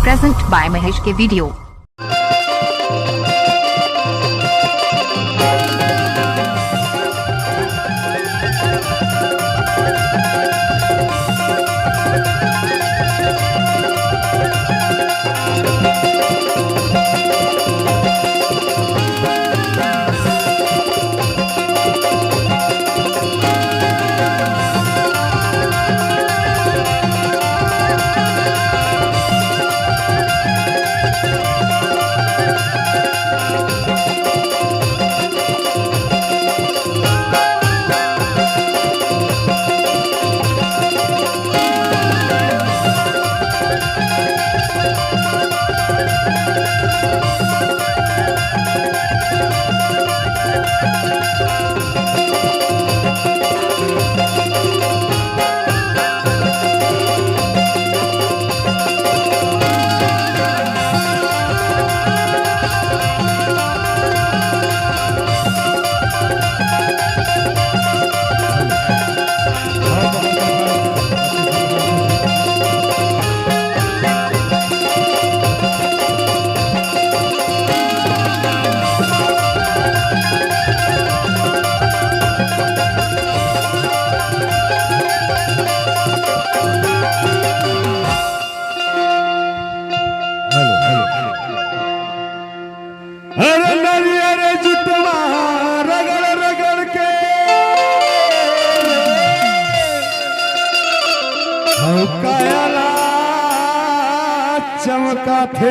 Present by Mahesh के video. चमका थे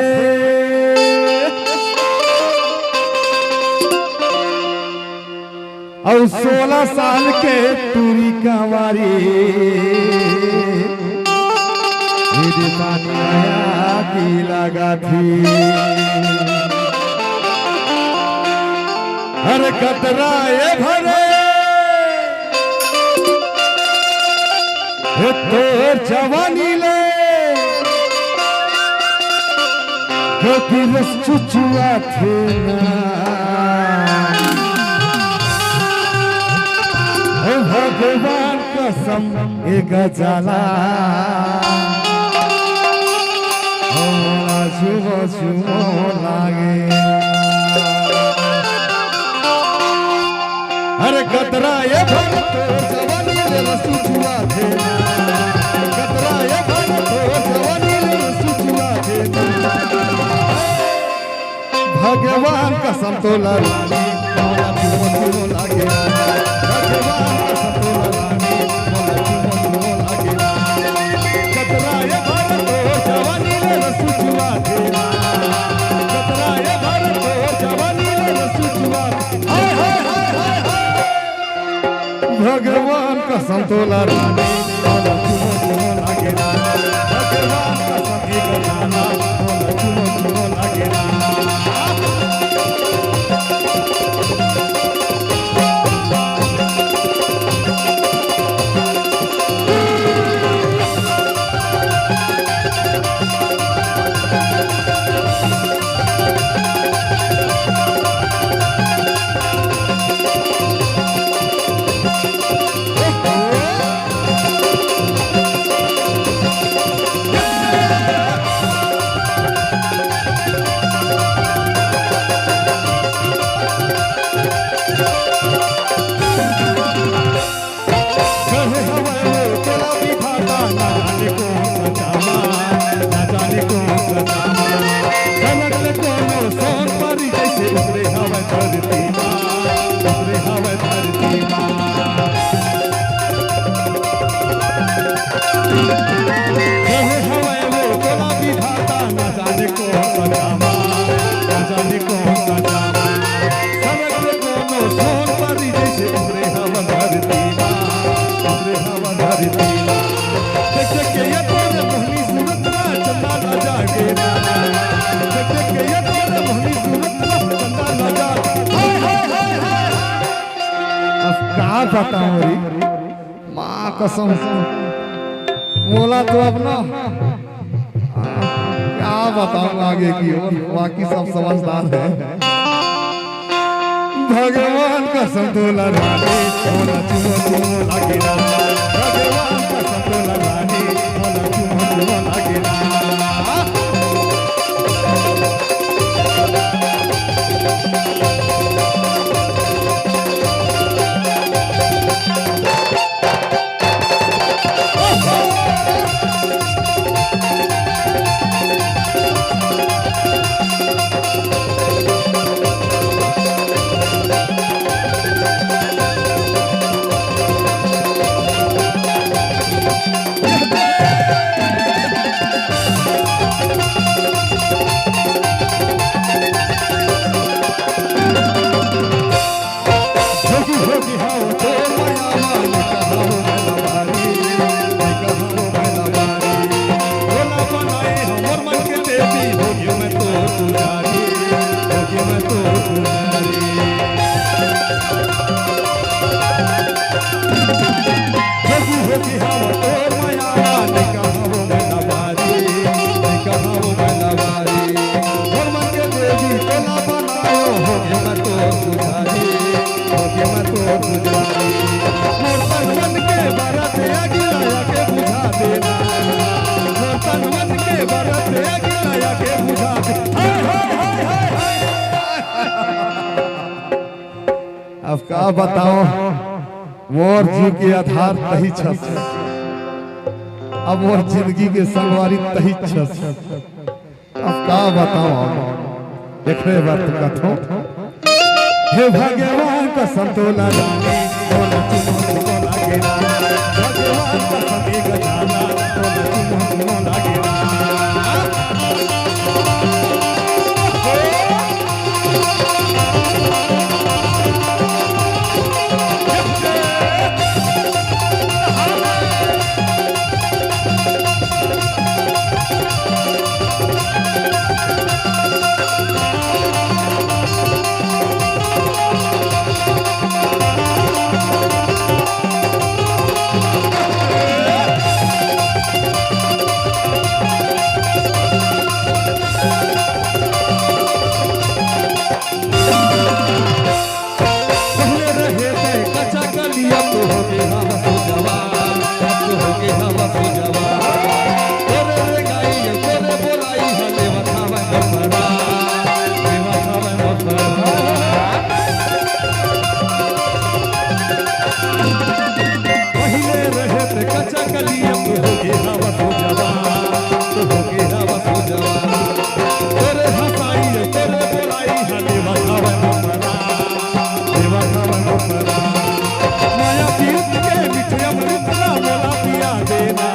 और 16 साल के टूरी कंवारी आया की लगा थी। हर कतराए भरे तो जवानी ले क्योंकि रस चुचुआ थे ना भगवान कसम एक जाला छुमो छुमो लागे। अरे कतरा ये भर तो जवानी ले रस चुचुआ थे ना कतरा ये भर तो जवानी ले रस चुचुआ थे ना भगवान कसम तो लागे मोला चुमो चुमो लागे भगवान कसम तो लागे मोला चुमो चुमो लागे कतरा ये भर तो जवानी ले रस चुचुआ थे ना कतरा ये भर तो जवानी ले रस चुचुआ हाय हाय हाय हाय भगवान कसम तो लागे मोला चुमो चुमो लागे भगवान कसम एक लाना मोला चुमो चुमो लागे माँ कसम बोला तो अपना क्या बताऊं आगे की और बाकी सब समझदार है। भगवान कसम तो लगाने मोला चुमो चुमो लागे भगवान कसम तो लगाने मोला चुमो चुमो लागे का बताओ मोर जी के आधार तही छस अब मोर जिंदगी के संगवारी तही छस अब का बताओ देखरे बात कथो हे भगवान का संतोला रानी बोला तुम लागे ना भगवान का सभी गजाना बोला तुम लागे ना माया पीत के मिठे अमृत ना मोला पिया देना